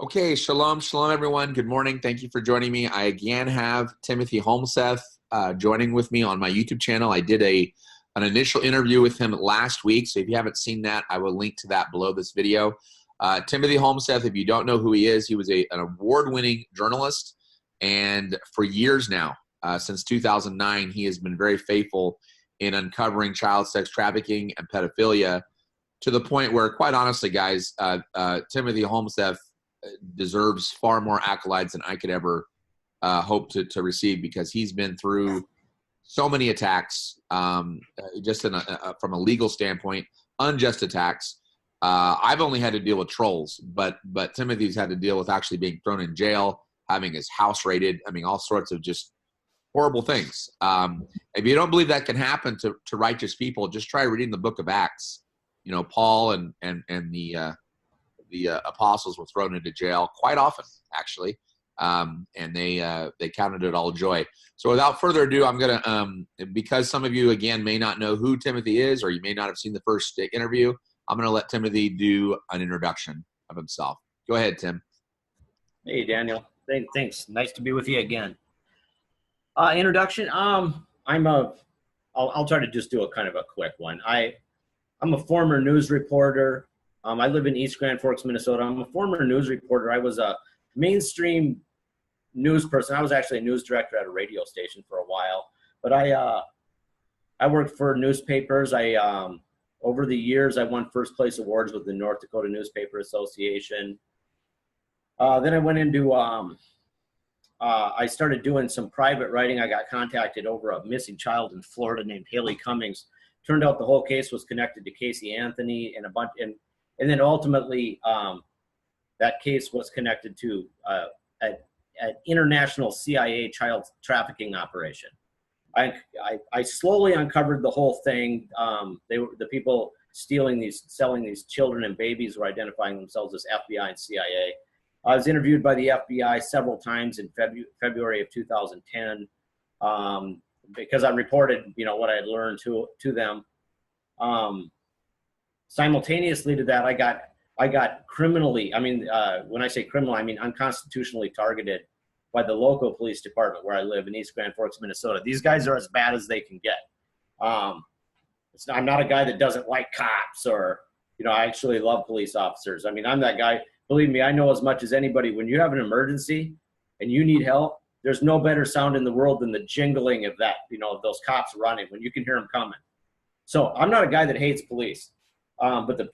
Okay, shalom, shalom, everyone. Good morning. Thank you for joining me. I again have Timothy Holmseth joining with me on my YouTube channel. I did an initial interview with him last week, so if you haven't seen that, I will link to that below this video. Timothy Holmseth, if you don't know who he is, he was an award-winning journalist, and for years now, since 2009, he has been very faithful in uncovering child sex trafficking and pedophilia to the point where, quite honestly, guys, Timothy Holmseth deserves far more accolades than I could ever hope to receive, because he's been through so many attacks, just from a legal standpoint, unjust attacks. I've only had to deal with trolls, but Timothy's had to deal with actually being thrown in jail, having his house raided. I mean, all sorts of just horrible things. If you don't believe that can happen to righteous people, just try reading the book of Acts. You know, Paul and the apostles were thrown into jail quite often, actually, and they counted it all joy. So without further ado, I'm going to, because some of you, again, may not know who Timothy is, or you may not have seen the first interview, I'm going to let Timothy do an introduction of himself. Go ahead, Tim. Hey, Daniel. Thanks. Nice to be with you again. Introduction. I'll try to just do a kind of a quick one. I'm a former news reporter. I live in East Grand Forks, Minnesota. I'm a former news reporter. I was a mainstream news person. I was actually a news director at a radio station for a while. But I worked for newspapers. Over the years, I won first place awards with the North Dakota Newspaper Association. Then I went into, I started doing some private writing. I got contacted over a missing child in Florida named Haley Cummings. Turned out the whole case was connected to Casey Anthony and a bunch, and then ultimately that case was connected to an international CIA child trafficking operation. I slowly uncovered the whole thing. The people selling these children and babies were identifying themselves as FBI and CIA. I was interviewed by the FBI several times in February of 2010 because I reported, what I had learned to them. Simultaneously to that, I got criminally, when I say criminal, I mean unconstitutionally targeted by the local police department where I live in East Grand Forks, Minnesota. These guys are as bad as they can get. I'm not a guy that doesn't like cops or, I actually love police officers. I mean, I'm that guy. Believe me, I know as much as anybody. When you have an emergency and you need help, there's no better sound in the world than the jingling of that, of those cops running when you can hear them coming. So I'm not a guy that hates police, but the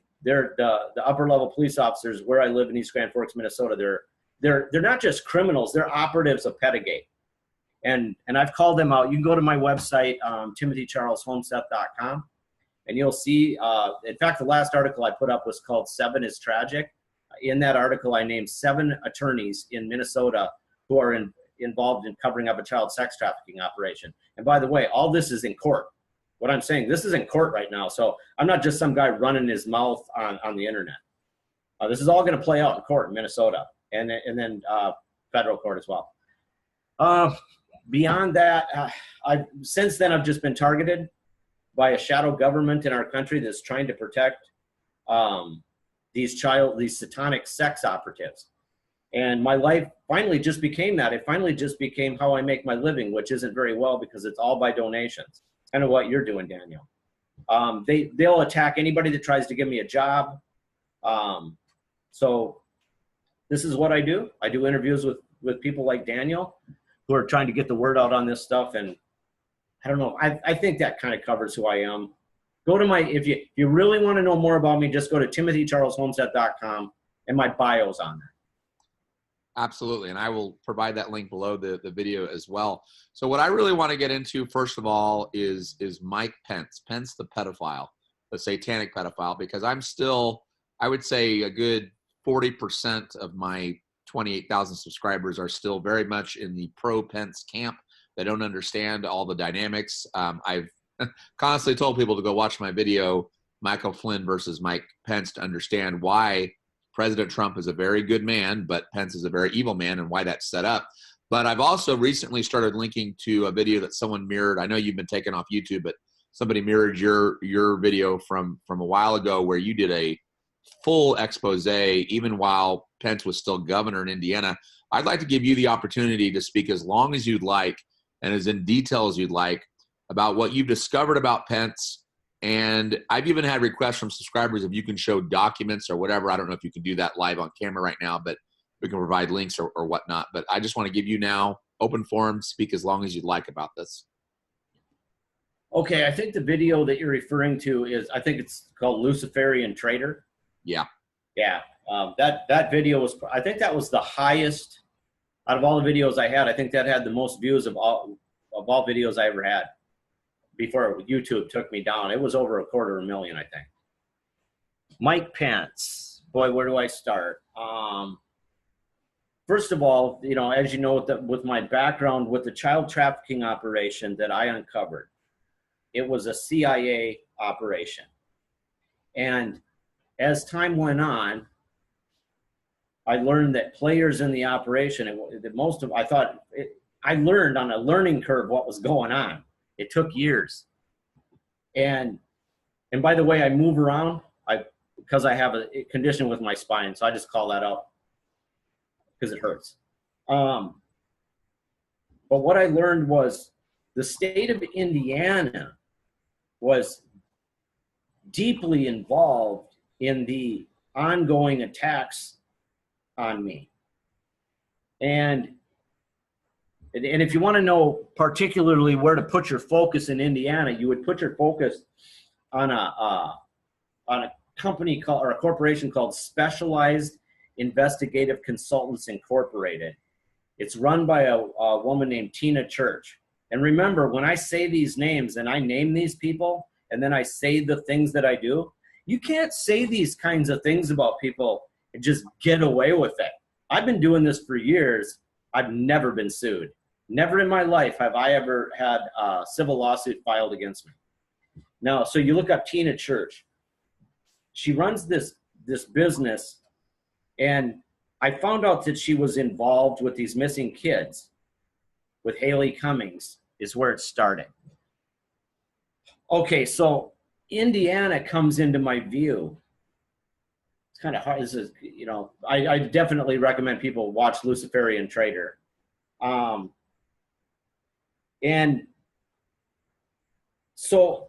upper level police officers where I live in East Grand Forks, Minnesota, they're not just criminals, they're operatives of Pedogate. And I've called them out. You can go to my website, timothycharleshomseth.com, and you'll see, in fact, the last article I put up was called 7 is Tragic. In that article, I named 7 attorneys in Minnesota who are involved in covering up a child sex trafficking operation. And by the way, all this is in court. What I'm saying, this is in court right now. So I'm not just some guy running his mouth on the internet. This is all going to play out in court in Minnesota and then federal court as well. Beyond that, since then I've just been targeted by a shadow government in our country that's trying to protect these satanic sex operatives. And my life finally just became that. It finally just became how I make my living, which isn't very well because it's all by donations. Kind of what you're doing, Daniel. They'll attack anybody that tries to give me a job. So this is what I do. I do interviews with people like Daniel who are trying to get the word out on this stuff. And I don't know. I think that kind of covers who I am. Go to if you really want to know more about me, just go to timothycharleshomseth.com and my bio's on there. Absolutely, and I will provide that link below the video as well. So what I really want to get into, first of all, is Mike Pence, the pedophile, the satanic pedophile, because I'm still, I would say a good 40% of my 28,000 subscribers are still very much in the pro-Pence camp. They don't understand all the dynamics. I've constantly told people to go watch my video, Michael Flynn versus Mike Pence, to understand why President Trump is a very good man, but Pence is a very evil man, and why that's set up. But I've also recently started linking to a video that someone mirrored. I know you've been taken off YouTube, but somebody mirrored your video from a while ago where you did a full expose, even while Pence was still governor in Indiana. I'd like to give you the opportunity to speak as long as you'd like and as in detail as you'd like about what you've discovered about Pence. And I've even had requests from subscribers if you can show documents or whatever. I don't know if you can do that live on camera right now, but we can provide links or whatnot. But I just want to give you now open forum, speak as long as you'd like about this. Okay, I think the video that you're referring to is, I think it's called Luciferian Traitor. Yeah. Yeah, that video was, I think that was the highest out of all the videos I had. I think that had the most views of all videos I ever had before YouTube took me down. It was over 250,000, I think. Mike Pence, boy, where do I start? First of all, you know, as you know, with my background with the child trafficking operation that I uncovered, it was a CIA operation. And as time went on, I learned that players in the operation, I learned on a learning curve what was going on. It took years. And by the way, I move around because I have a condition with my spine, so I just call that out because it hurts. But what I learned was the state of Indiana was deeply involved in the ongoing attacks on me. And if you want to know particularly where to put your focus in Indiana, you would put your focus on a company called, or a corporation called Specialized Investigative Consultants Incorporated. It's run by a woman named Tina Church. And remember, when I say these names and I name these people and then I say the things that I do, you can't say these kinds of things about people and just get away with it. I've been doing this for years. I've never been sued. Never in my life have I ever had a civil lawsuit filed against me. Now, so you look up Tina Church. She runs this business, and I found out that she was involved with these missing kids with Haley Cummings is where it started. Okay, so Indiana comes into my view. It's kind of hard. This is, you know, I definitely recommend people watch Luciferian Traitor. And so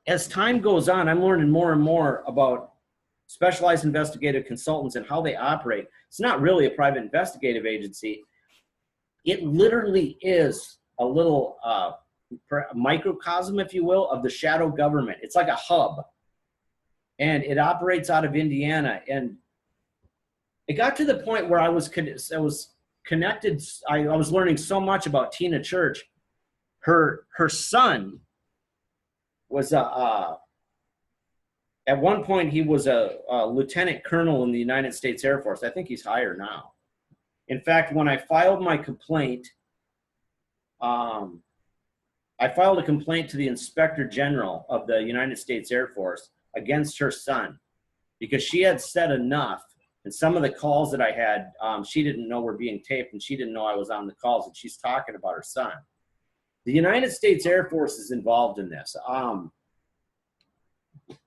as time goes on, I'm learning more and more about specialized investigative consultants and how they operate. It's not really a private investigative agency. It literally is a little microcosm, if you will, of the shadow government. It's like a hub. And it operates out of Indiana. And it got to the point where I was connected. I was learning so much about Tina Church. Her son was at one point he was a lieutenant colonel in the United States Air Force. I think he's higher now. In fact, when I filed my complaint, I filed a complaint to the Inspector General of the United States Air Force against her son because she had said enough. And some of the calls that I had, she didn't know were being taped, and she didn't know I was on the calls, and she's talking about her son. The United States Air Force is involved in this.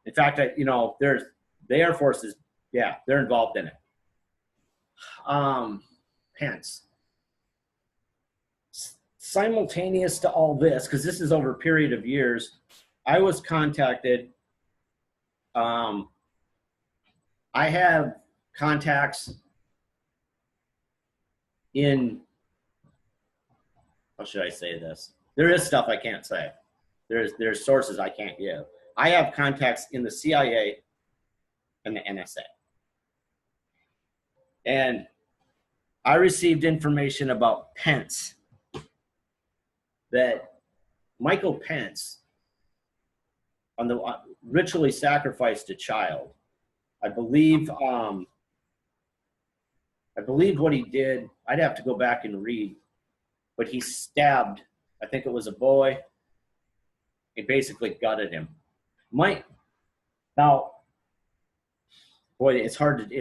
In fact, the Air Force is, yeah, they're involved in it. Pence. Simultaneous to all this, because this is over a period of years, I was contacted. I have contacts in, how should I say this? There is stuff I can't say. There's sources I can't give. I have contacts in the CIA and the NSA. And I received information about Pence, that Michael Pence ritually sacrificed a child. I believe what he did, I'd have to go back and read, but he stabbed, I think it was a boy. He basically gutted him. Now, boy, it's hard.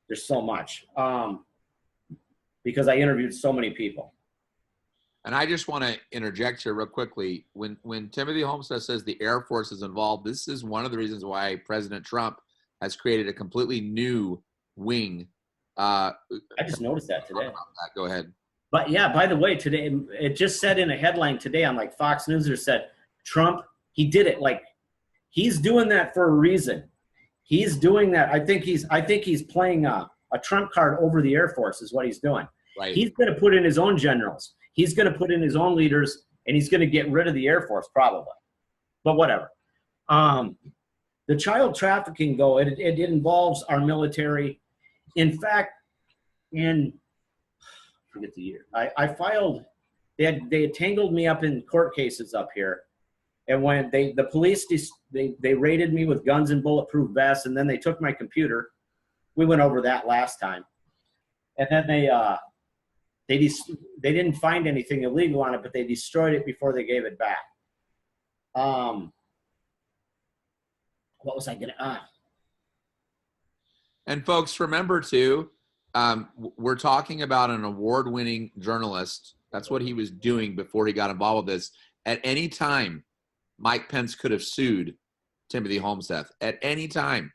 There's so much because I interviewed so many people. And I just want to interject here real quickly. When Timothy Holmseth says the Air Force is involved, this is one of the reasons why President Trump has created a completely new wing. I just noticed that today. Go ahead. But yeah, by the way, today it just said in a headline today on like Fox News, or said Trump, he did it. Like, he's doing that for a reason. He's doing that. I think he's playing a trump card over the Air Force is what he's doing. Right. He's going to put in his own generals. He's going to put in his own leaders, and he's going to get rid of the Air Force probably. But whatever. The child trafficking, though, it involves our military. In fact, I forget the year. I filed. They had tangled me up in court cases up here, and when the police they raided me with guns and bulletproof vests, and then they took my computer. We went over that last time, and then they didn't find anything illegal on it, but they destroyed it before they gave it back. What was I gonna? And folks, remember too, we're talking about an award-winning journalist. That's what he was doing before he got involved with this. At any time, Mike Pence could have sued Timothy Holmseth at any time.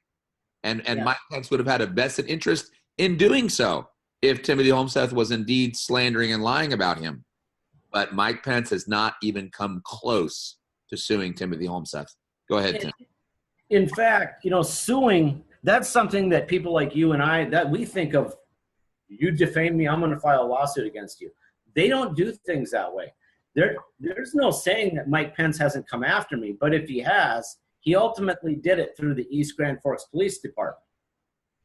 And yeah. Mike Pence would have had a vested interest in doing so if Timothy Holmseth was indeed slandering and lying about him. But Mike Pence has not even come close to suing Timothy Holmseth. Go ahead, Tim. In fact, suing, that's something that people like you and I, that we think of, you defame me, I'm going to file a lawsuit against you. They don't do things that way. There's no saying that Mike Pence hasn't come after me, but if he has, he ultimately did it through the East Grand Forks Police Department.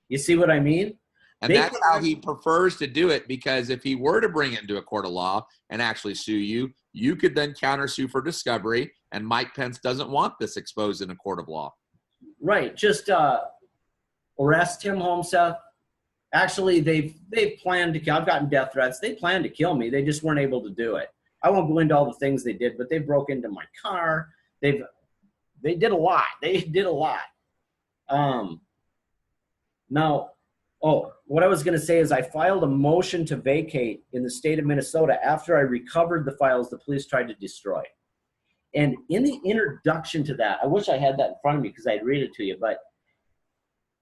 You see what I mean? And that's how he prefers to do it, because if he were to bring it into a court of law and actually sue you, you could then countersue for discovery, and Mike Pence doesn't want this exposed in a court of law. Right. Just arrest Tim Holmseth. Actually, they've planned to kill. I've gotten death threats. They planned to kill me. They just weren't able to do it. I won't go into all the things they did, but they broke into my car. They did a lot. They did a lot. Now, what I was going to say is I filed a motion to vacate in the state of Minnesota after I recovered the files the police tried to destroy. And in the introduction to that, I wish I had that in front of me because I'd read it to you, but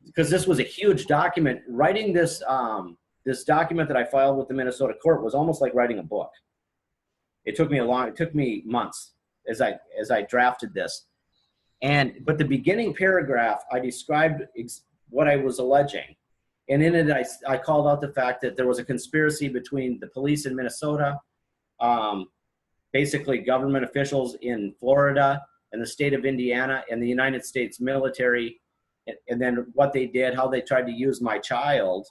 because this was a huge document, writing this this document that I filed with the Minnesota court was almost like writing a book. It took me months as I drafted this. But the beginning paragraph, I described what I was alleging. And in it, I called out the fact that there was a conspiracy between the police in Minnesota, basically government officials in Florida and the state of Indiana and the United States military, and then what they did, how they tried to use my child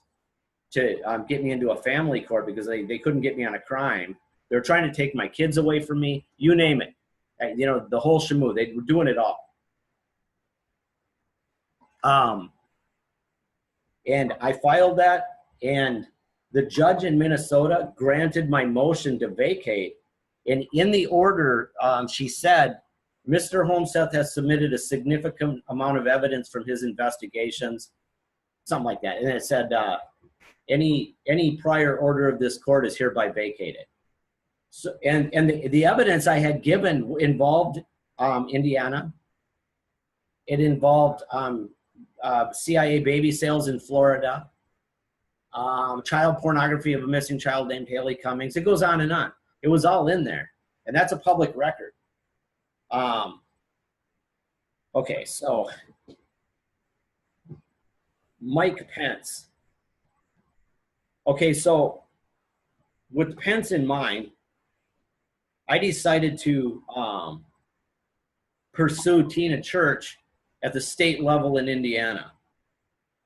to get me into a family court because they couldn't get me on a crime. They were trying to take my kids away from me, you name it. The whole shamoo, they were doing it all. And I filed that, and the judge in Minnesota granted my motion to vacate. And in the order, she said, Mr. Holmseth has submitted a significant amount of evidence from his investigations, something like that. And it said, any prior order of this court is hereby vacated. So, and the evidence I had given involved Indiana. It involved CIA baby sales in Florida, child pornography of a missing child named Haley Cummings. It goes on and on. It was all in there, and that's a public record. Okay, so Mike Pence. Okay, so with Pence in mind, I decided to pursue Tina Church at the state level in Indiana.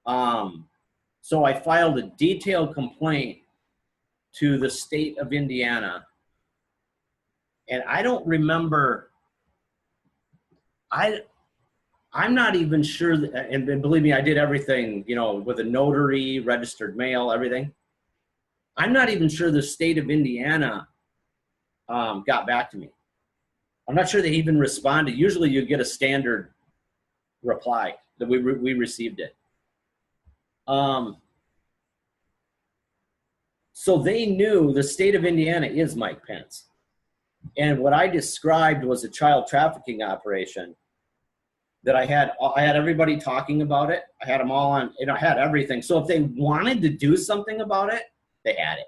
So I filed a detailed complaint to the state of Indiana. And I don't remember, I'm not even sure, and believe me, I did everything, with a notary, registered mail, everything. I'm not even sure the state of Indiana got back to me. I'm not sure they even responded. Usually you get a standard reply that we received it. So they knew the state of Indiana is Mike Pence. And what I described was a child trafficking operation. that I had everybody talking about it. I had them all on, I had everything. So if they wanted to do something about it, they had it.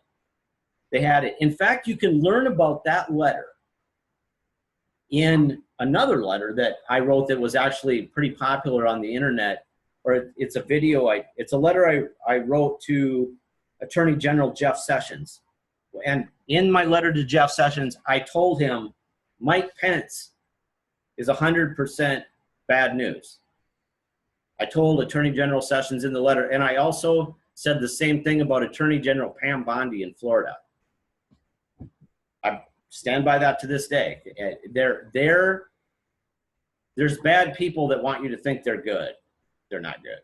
They had it. In fact, you can learn about that letter in another letter that I wrote that was actually pretty popular on the internet, or it's a video. It's a letter I wrote to Attorney General Jeff Sessions. And in my letter to Jeff Sessions, I told him Mike Pence is 100% bad news. I told Attorney General Sessions in the letter, and I also said the same thing about Attorney General Pam Bondi in Florida. I stand by that to this day. There's bad people that want you to think they're good. They're not good.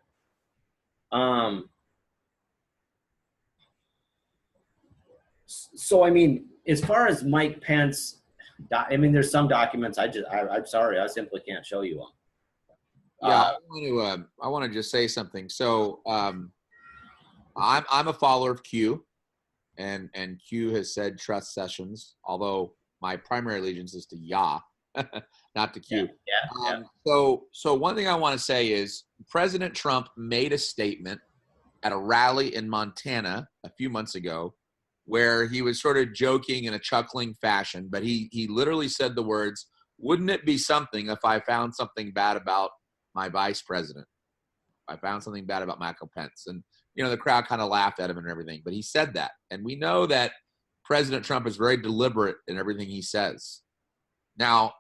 So, I mean, as far as Mike Pence, I mean, there's some documents I'm sorry, I simply can't show you them. Yeah, I want to just say something. So I'm a follower of Q, and Q has said trust Sessions, although my primary allegiance is to Yah, not to Q. Yeah. So one thing I want to say is President Trump made a statement at a rally in Montana a few months ago where he was sort of joking in a chuckling fashion, but he literally said the words, "Wouldn't it be something if I found something bad about my vice president? I found something bad about Michael Pence." And, you know, the crowd kind of laughed at him and everything, but he said that. And we know that President Trump is very deliberate in everything he says. Now,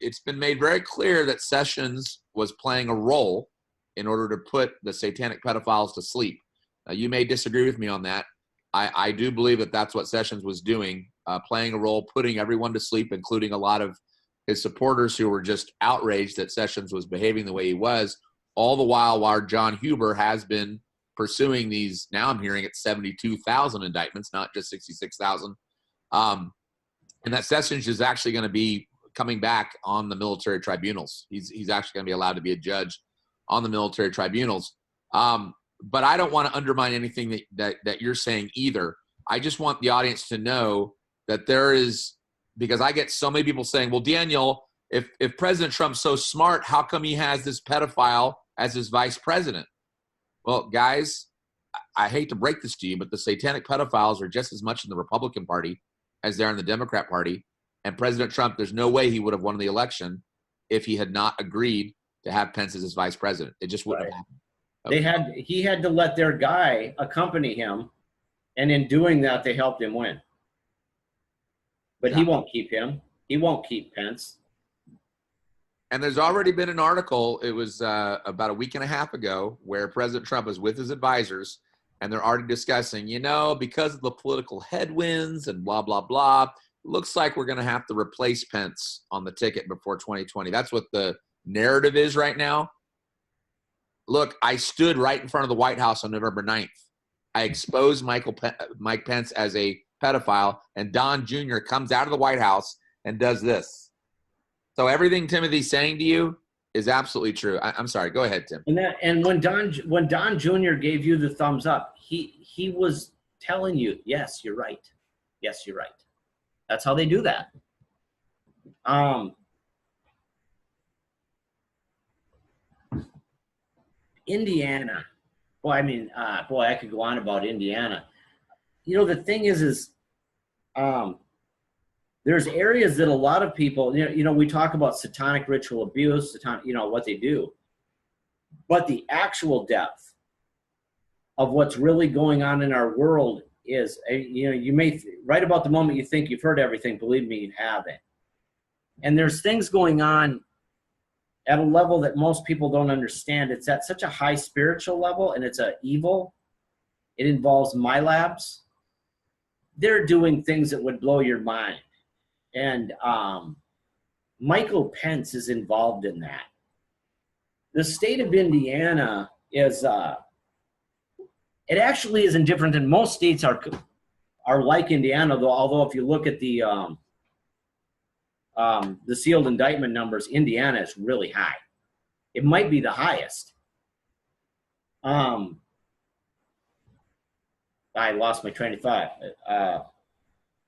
it's been made very clear that Sessions was playing a role in order to put the satanic pedophiles to sleep. Now, you may disagree with me on that. I do believe that that's what Sessions was doing, playing a role, putting everyone to sleep, including a lot of his supporters who were just outraged that Sessions was behaving the way he was, all the while John Huber has been pursuing these, now I'm hearing it's 72,000 indictments, not just 66,000. And that Sessions is actually going to be coming back on the military tribunals. He's actually going to be allowed to be a judge on the military tribunals. But I don't want to undermine anything that you're saying either. I just want the audience to know that there is, because I get so many people saying, well, Daniel, if President Trump's so smart, how come he has this pedophile as his vice president? Well, guys, I hate to break this to you, but the satanic pedophiles are just as much in the Republican Party as they're in the Democrat Party. And President Trump, there's no way he would have won the election if he had not agreed to have Pence as his vice president. It just wouldn't have happened. Okay. He had to let their guy accompany him, and in doing that, they helped him win. But he won't keep him. He won't keep Pence. And there's already been an article, it was about a week and a half ago, where President Trump is with his advisors, and they're already discussing, because of the political headwinds and blah, blah, blah, looks like we're going to have to replace Pence on the ticket before 2020. That's what the narrative is right now. Look, I stood right in front of the White House on November 9th. I exposed Mike Pence as a pedophile, and Don Jr. comes out of the White House and does this. So everything Timothy's saying to you is absolutely true. I'm sorry. Go ahead, Tim. And when Don Jr. gave you the thumbs up, he was telling you, yes, you're right. Yes, you're right. That's how they do that. Indiana. Well, I mean, I could go on about Indiana. The thing is there's areas that a lot of people, we talk about satanic ritual abuse, what they do. But the actual depth of what's really going on in our world is, you may, right about the moment you think you've heard everything, believe me, you haven't. And there's things going on at a level that most people don't understand. It's at such a high spiritual level, and it's a evil. It involves my labs. They're doing things that would blow your mind. And Michael Pence is involved in that. The state of Indiana is, it actually isn't different than most states are like Indiana, though, although if you look at the sealed indictment numbers, Indiana is really high. It might be the highest. I lost my train of thought.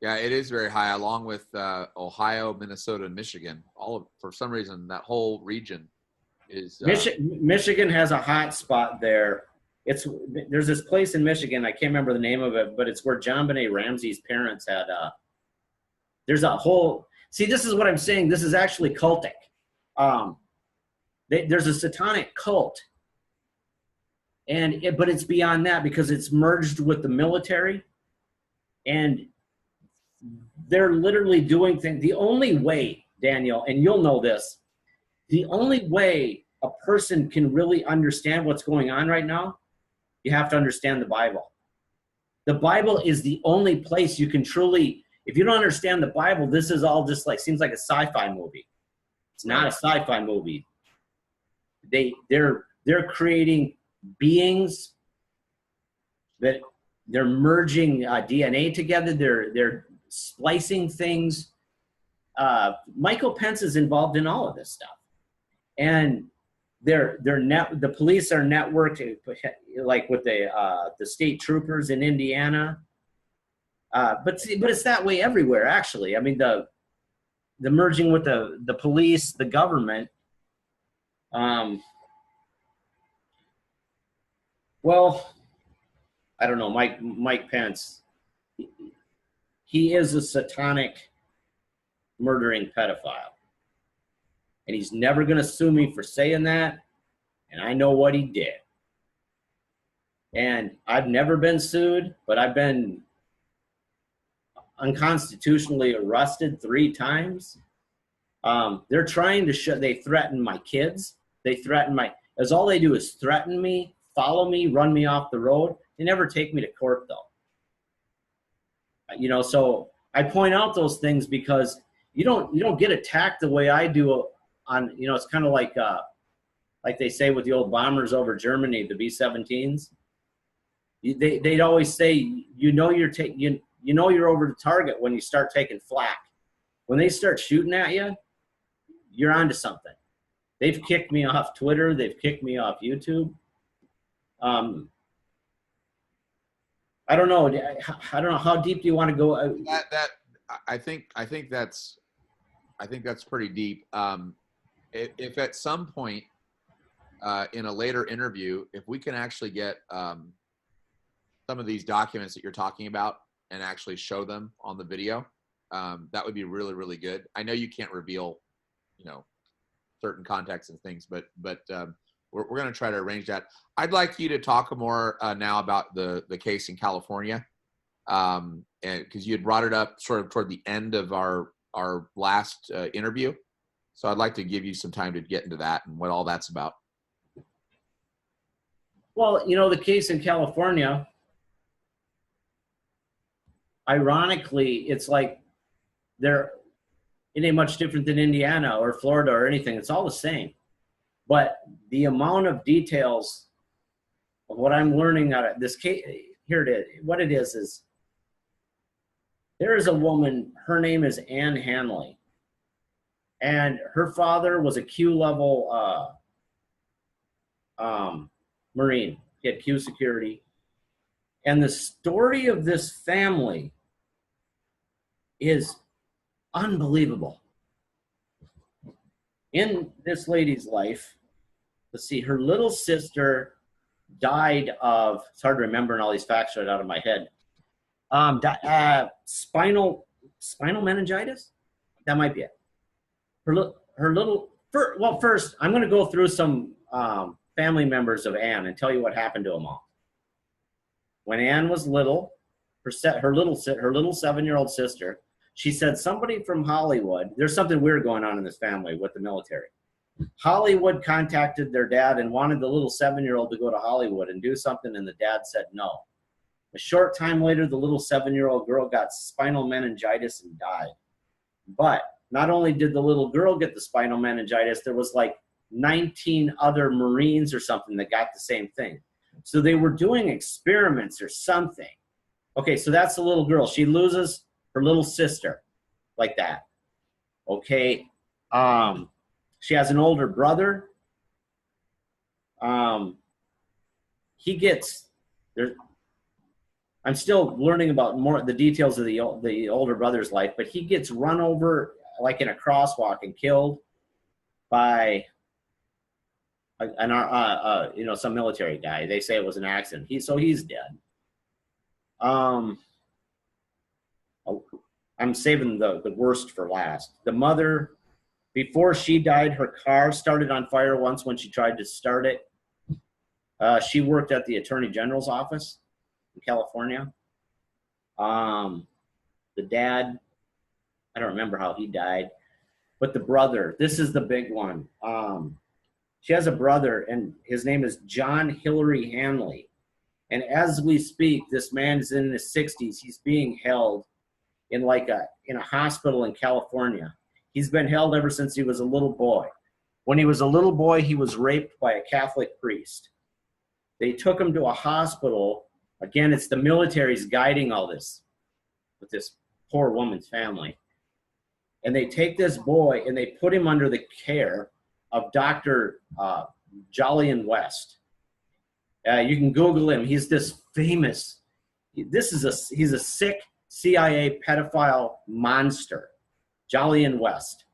Yeah, it is very high, along with Ohio, Minnesota, and Michigan. For some reason, that whole region is Michigan has a hot spot there. There's this place in Michigan, I can't remember the name of it, but it's where John Benet Ramsey's parents had there's a whole, see, this is what I'm saying, this is actually cultic. There's a satanic cult, but it's beyond that because it's merged with the military, and they're literally doing things. The only way, Daniel, and you'll know this, the only way a person can really understand what's going on right now, you have to understand the Bible. The Bible is the only place you can truly, if you don't understand the Bible, this is all just like, seems like a sci-fi movie. It's not a sci-fi movie. They're creating beings that they're merging DNA together. They're splicing things. Michael Pence is involved in all of this stuff, and the police are networked, like with the state troopers in Indiana. But it's that way everywhere, actually. I mean, the merging with the police, the government. Well, I don't know, Mike Pence. He is a satanic murdering pedophile. And he's never going to sue me for saying that. And I know what he did. And I've never been sued, but I've been unconstitutionally arrested 3 times. They're trying to they threaten my kids. They threaten as all they do is threaten me, follow me, run me off the road. They never take me to court, though. So I point out those things because you don't get attacked the way I do on, it's kind of like they say with the old bombers over Germany, the B-17s. They'd always say, you're over the target when you start taking flak. When they start shooting at you, you're onto something. They've kicked me off Twitter. They've kicked me off YouTube. I don't know. How deep do you want to go? I think that's pretty deep. If at some point in a later interview, if we can actually get some of these documents that you're talking about and actually show them on the video, that would be really, really good. I know you can't reveal, certain contexts and things, but we're going to try to arrange that. I'd like you to talk more now about the case in California, and because you had brought it up sort of toward the end of our last interview. So I'd like to give you some time to get into that and what all that's about. Well, the case in California, ironically, it's like it ain't much different than Indiana or Florida or anything. It's all the same. But the amount of details of what I'm learning out of this case, here it is. What it is there is a woman, her name is Ann Hanley. And her father was a Q-level Marine. He had Q security. And the story of this family is unbelievable. In this lady's life, let's see, her little sister died of, it's hard to remember and all these facts right out of my head, spinal meningitis? That might be it. First, I'm going to go through some family members of Ann and tell you what happened to them all. When Ann was little, her little 7-year-old sister, she said somebody from Hollywood, there's something weird going on in this family with the military. Hollywood contacted their dad and wanted the little 7-year-old to go to Hollywood and do something, and the dad said no. A short time later, the little 7-year-old girl got spinal meningitis and died. But not only did the little girl get the spinal meningitis, there was like 19 other Marines or something that got the same thing. So they were doing experiments or something. Okay, so that's the little girl. She loses her little sister like that. Okay. She has an older brother. He gets there. I'm still learning about more the details of the older brother's life, but he gets run over like in a crosswalk and killed by and our some military guy. They say it was an accident. He's dead. I'm saving the worst for last. The mother, before she died, her car started on fire once when she tried to start it. She worked at the Attorney General's office in California. The dad, I don't remember how he died, but the brother, this is the big one. She has a brother, and his name is John Hillary Hanley. And as we speak, this man is in his 60s. He's being held in a hospital in California. He's been held ever since he was a little boy. When he was a little boy, he was raped by a Catholic priest. They took him to a hospital. Again, it's the military's guiding all this with this poor woman's family. And they take this boy and they put him under the care of Dr. Jolyon West. You can Google him. He's this famous, he's a sick CIA pedophile monster, Jolyon West.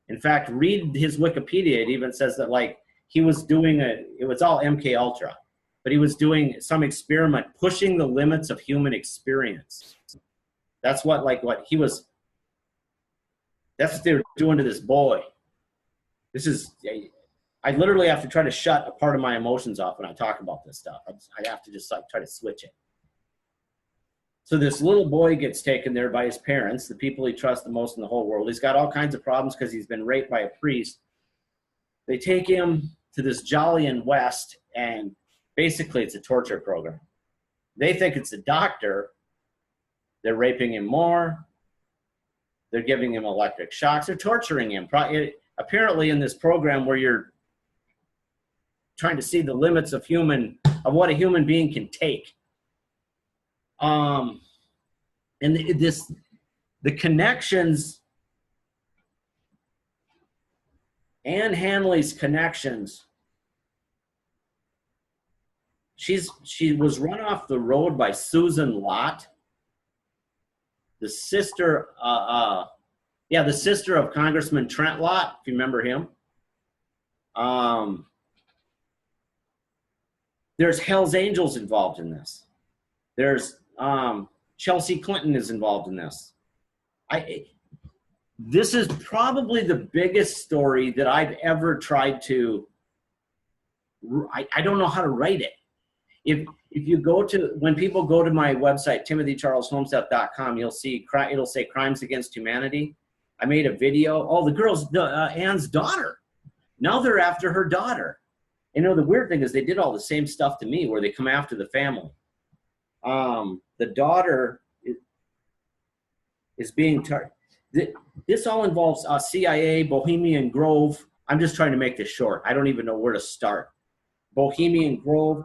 In fact, read his Wikipedia. It even says that he was doing it was all MK Ultra, but he was doing some experiment pushing the limits of human experience. That's what he was, that's what they were doing to this boy. I literally have to try to shut a part of my emotions off when I talk about this stuff. I have to just try to switch it. So this little boy gets taken there by his parents, the people he trusts the most in the whole world. He's got all kinds of problems because he's been raped by a priest. They take him to this Jolyon West, and basically it's a torture program. They think it's a doctor. They're raping him more. They're giving him electric shocks. They're torturing him. Apparently in this program where you're trying to see the limits of what a human being can take. And the connections, Anne Hanley's connections, she was run off the road by Susan Lott, the sister, the sister of Congressman Trent Lott, if you remember him. There's Hell's Angels involved in this. There's Chelsea Clinton is involved in this. This is probably the biggest story that I've ever tried to. I don't know how to write it. If you when people go to my website, timothycharlesholmseth.com, you'll see it'll say Crimes Against Humanity. I made a video. Oh, the girl's Anne's daughter. Now they're after her daughter. The weird thing is they did all the same stuff to me where they come after the family. The daughter is being targeted. This all involves CIA, Bohemian Grove. I'm just trying to make this short. I don't even know where to start. Bohemian Grove.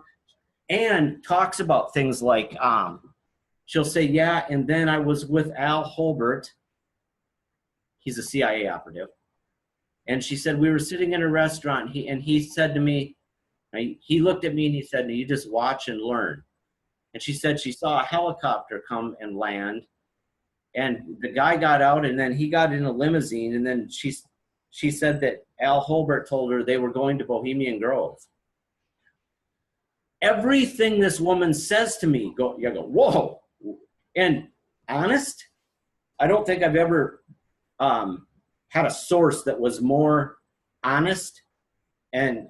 And talks about things like, she'll say, yeah, and then I was with Al Holbert. He's a CIA operative. And she said, we were sitting in a restaurant, and he said to me, he looked at me and he said, you just watch and learn. And she said she saw a helicopter come and land, and the guy got out, and then he got in a limousine, and then she said that Al Holbert told her they were going to Bohemian Grove. Everything this woman says to me, you go, whoa. And honest, I don't think I've ever had a source that was more honest. And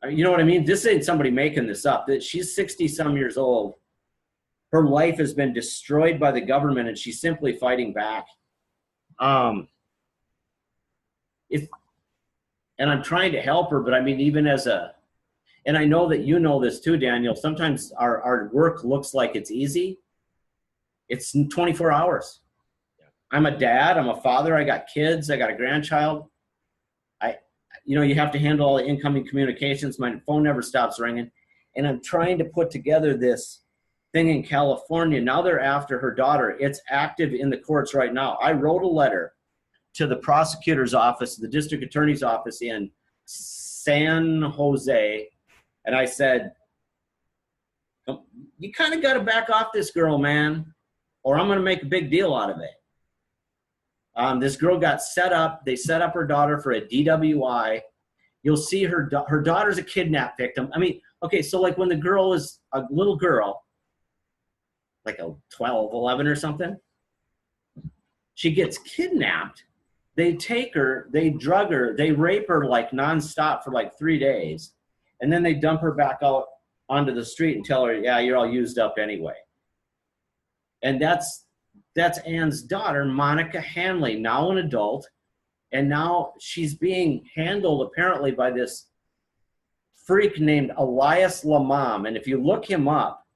you know what I mean? This ain't somebody making this up. That she's 60-some years old. Her life has been destroyed by the government, and she's simply fighting back. And I'm trying to help her, but I mean, even and I know that you know this too, Daniel, sometimes our work looks like it's easy. It's 24 hours. I'm a dad, I'm a father, I got kids, I got a grandchild. You have to handle all the incoming communications. My phone never stops ringing. And I'm trying to put together this thing in California. Now they're after her daughter. It's active in the courts right now. I wrote a letter to the prosecutor's office, the district attorney's office in San Jose. And I said, you kind of got to back off this girl, man, or I'm going to make a big deal out of it. This girl got set up. They set up her daughter for a DWI. you'll see her daughter's a kidnap victim. I mean, okay, so like when the girl is a little girl, like a 12, 11 or something, she gets kidnapped. They take her, they drug her, they rape her like nonstop for like 3 days. And then they dump her back out onto the street and tell her, yeah, you're all used up anyway. And that's Ann's daughter, Monica Hanley, now an adult. And now she's being handled apparently by this freak named Elias Lamam. And if you look him up,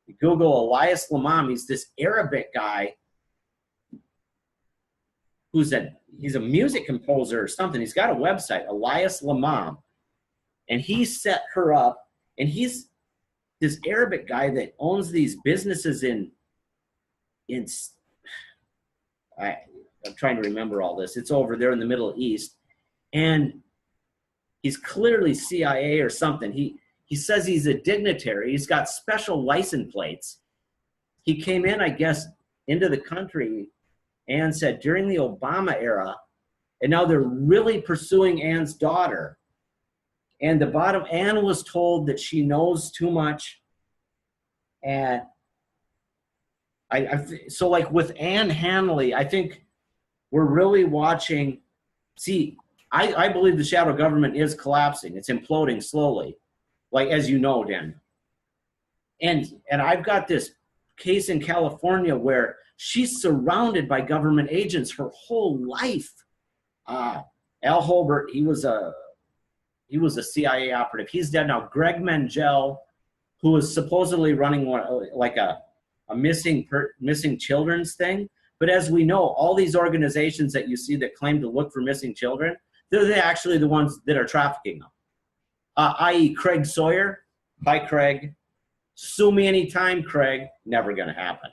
you Google Elias Lamam, he's this Arabic guy he's a music composer or something. He's got a website, Elias Lamam. And he set her up, and he's this Arabic guy that owns these businesses I'm trying to remember all this. It's over there in the Middle East. And he's clearly CIA or something. He says he's a dignitary. He's got special license plates. He came in, I guess, into the country and said during the Obama era, and now they're really pursuing Ann's daughter. And Ann was told that she knows too much. And so like with Ann Hanley, I think we're really watching. See, I believe the shadow government is collapsing. It's imploding slowly, like, as you know, Dan. And I've got this case in California where she's surrounded by government agents her whole life. Al Holbert, he was a CIA operative. He's dead now. Greg Mengel, who was supposedly running like a missing children's thing. But as we know, all these organizations that you see that claim to look for missing children, they're actually the ones that are trafficking them. I.e. Craig Sawyer. Hi, Craig. Sue me anytime, Craig. Never going to happen.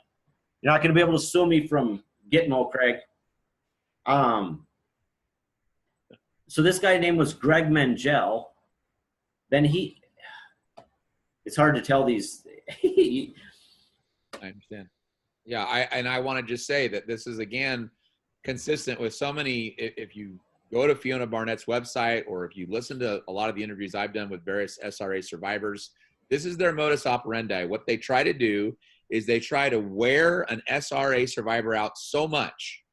You're not going to be able to sue me from Gitmo, Craig. So this guy name was Greg Mengel. Then it's hard to tell these. I understand. Yeah, I want to just say that this is, again, consistent with so many. If you go to Fiona Barnett's website, or if you listen to a lot of the interviews I've done with various SRA survivors, this is their modus operandi. What they try to do is they try to wear an SRA survivor out so much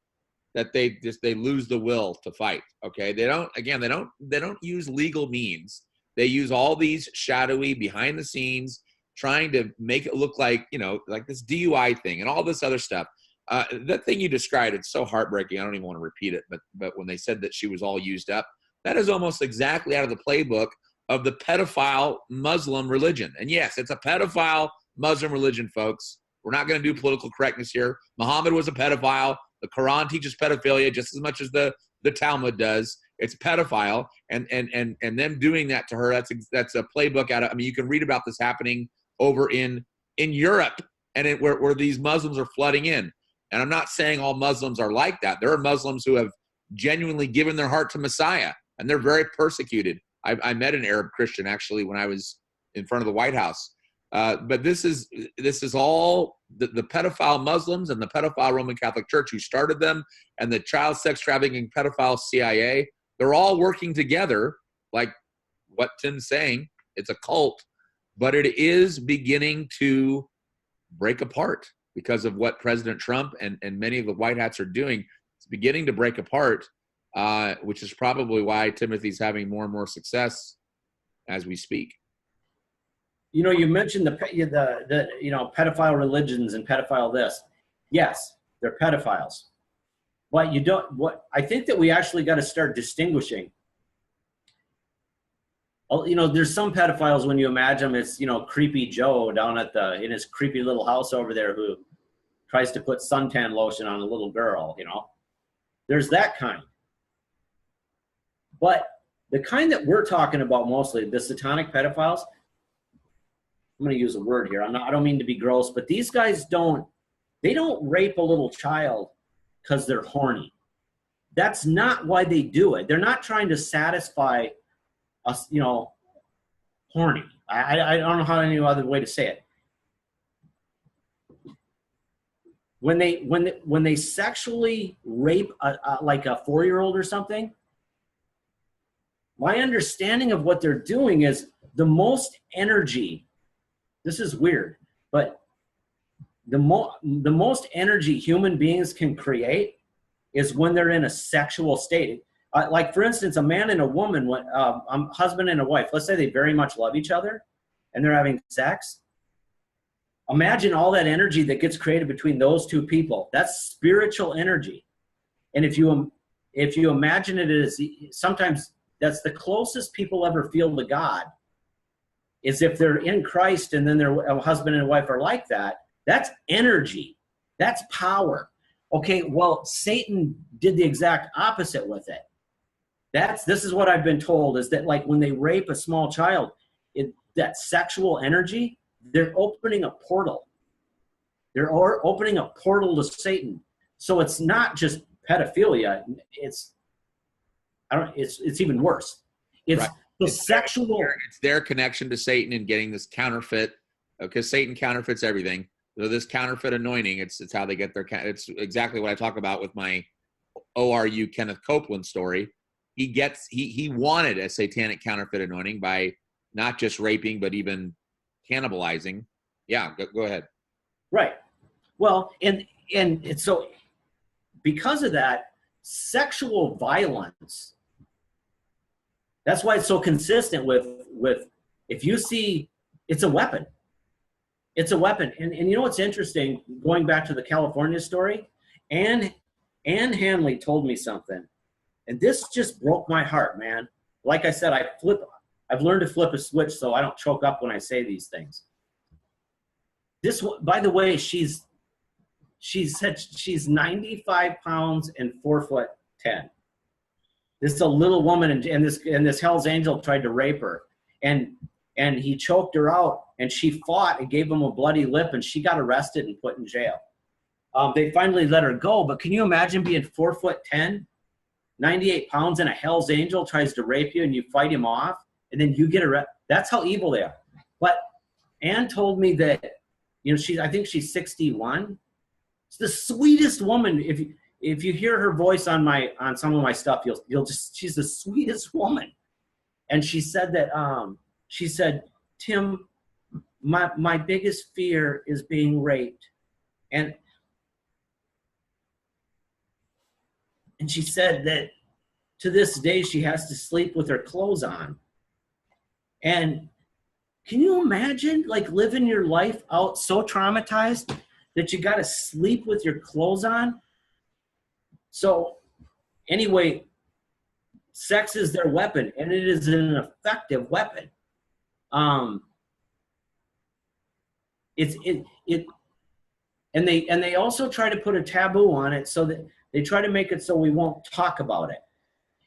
that they lose the will to fight. Okay, they don't use legal means. They use all these shadowy, behind the scenes, trying to make it look like, like this DUI thing and all this other stuff. That thing you described, it's so heartbreaking. I don't even want to repeat it, but when they said that she was all used up, that is almost exactly out of the playbook of the pedophile Muslim religion. And yes, it's a pedophile Muslim religion, folks. We're not going to do political correctness here. Muhammad was a pedophile. The Quran teaches pedophilia just as much as the Talmud does. It's pedophile, and them doing that to her, that's a playbook out of. I mean, you can read about this happening over in Europe, and where these Muslims are flooding in. And I'm not saying all Muslims are like that. There are Muslims who have genuinely given their heart to Messiah, and they're very persecuted. I met an Arab Christian actually when I was in front of the White House. But this is all the pedophile Muslims and the pedophile Roman Catholic Church who started them, and the child sex trafficking pedophile CIA. They're all working together, like what Tim's saying. It's a cult, but it is beginning to break apart because of what President Trump and many of the white hats are doing. It's beginning to break apart, which is probably why Timothy's having more and more success as we speak. You mentioned the pedophile religions and pedophile this. Yes, they're pedophiles. But I think that we actually got to start distinguishing. There's some pedophiles, when you imagine them, it's, creepy Joe down in his creepy little house over there who tries to put suntan lotion on a little girl, There's that kind. But the kind that we're talking about mostly, the satanic pedophiles, I'm going to use a word here. I don't mean to be gross, but these guys don't rape a little child because they're horny. That's not why they do it. They're not trying to satisfy us, horny. I don't know how any other way to say it. When they sexually rape like a 4-year-old or something, my understanding of what they're doing is the most energy. This is weird, but the most energy human beings can create is when they're in a sexual state. Like, for instance, a man and a woman, when, husband and a wife, let's say they very much love each other and they're having sex. Imagine all that energy that gets created between those two people. That's spiritual energy. And if you imagine it as, sometimes that's the closest people ever feel to God, is if they're in Christ and then their husband and wife are like that. That's energy. That's power. Okay, well, Satan did the exact opposite with it. This is what I've been told, is that like when they rape a small child, that sexual energy, they're opening a portal. They're opening a portal to Satan. So it's not just pedophilia. It's even worse. It's right. It's their connection to Satan and getting this counterfeit, because Satan counterfeits everything. So this counterfeit anointing, it's how they get it's exactly what I talk about with my ORU Kenneth Copeland story. He wanted a satanic counterfeit anointing by not just raping, but even cannibalizing. Yeah, go ahead. Right. Well, and so because of that, sexual violence, that's why it's so consistent with if you see, it's a weapon. It's a weapon. And you know what's interesting, going back to the California story, Ann Hanley told me something, and this just broke my heart, man. Like I said, I've learned to flip a switch so I don't choke up when I say these things. This, by the way, she said she's 95 pounds and 4'10". This is a little woman, and this Hell's Angel tried to rape her, and he choked her out, and she fought and gave him a bloody lip, and she got arrested and put in jail. They finally let her go, but can you imagine being 4'10", 98 pounds, and a Hell's Angel tries to rape you, and you fight him off, and then you get arrested? That's how evil they are. But Ann told me that, you know, I think she's 61. It's the sweetest woman. If you hear her voice on some of my stuff, she's the sweetest woman. And she said that she said, Tim, my biggest fear is being raped. And she said that to this day she has to sleep with her clothes on. And can you imagine like living your life out so traumatized that you got to sleep with your clothes on? So anyway, sex is their weapon, and it is an effective weapon. And they also try to put a taboo on it, so that they try to make it so we won't talk about it.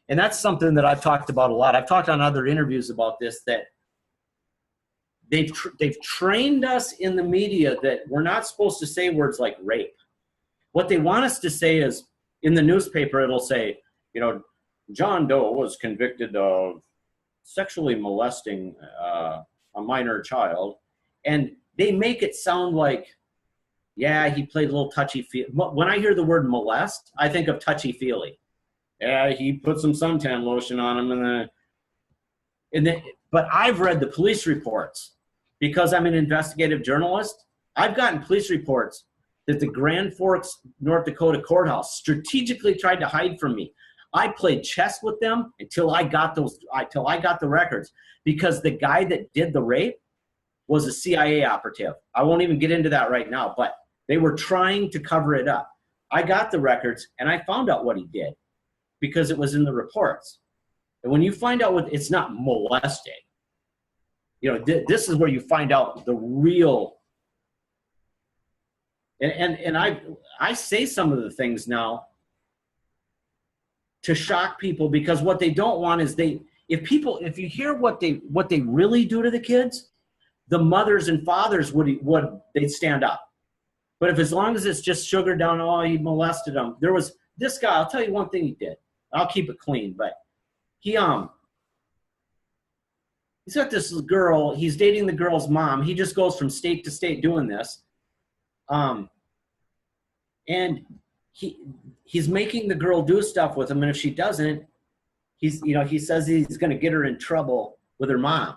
And that's something that I've talked about a lot. I've talked on other interviews about this, that they've trained us in the media that we're not supposed to say words like rape. What they want us to say is, in the newspaper, it'll say, you know, John Doe was convicted of sexually molesting a minor child. And they make it sound like, yeah, he played a little touchy-feely. When I hear the word molest, I think of touchy-feely. Yeah, he put some suntan lotion on him. But I've read the police reports. Because I'm an investigative journalist, I've gotten police reports that the Grand Forks, North Dakota courthouse strategically tried to hide from me. I played chess with them until I got the records, because the guy that did the rape was a CIA operative. I won't even get into that right now, but they were trying to cover it up. I got the records and I found out what he did because it was in the reports. And when you find out it's not molesting, you know, this is where you find out the real. And I say some of the things now to shock people, because what they don't want is if you hear what they really do to the kids, the mothers and fathers they'd stand up. But if, as long as it's just sugar down, oh, he molested them. There was this guy, I'll tell you one thing he did. I'll keep it clean, but he's got this girl, he's dating the girl's mom. He just goes from state to state doing this. And he's making the girl do stuff with him, and if she doesn't, he says he's going to get her in trouble with her mom,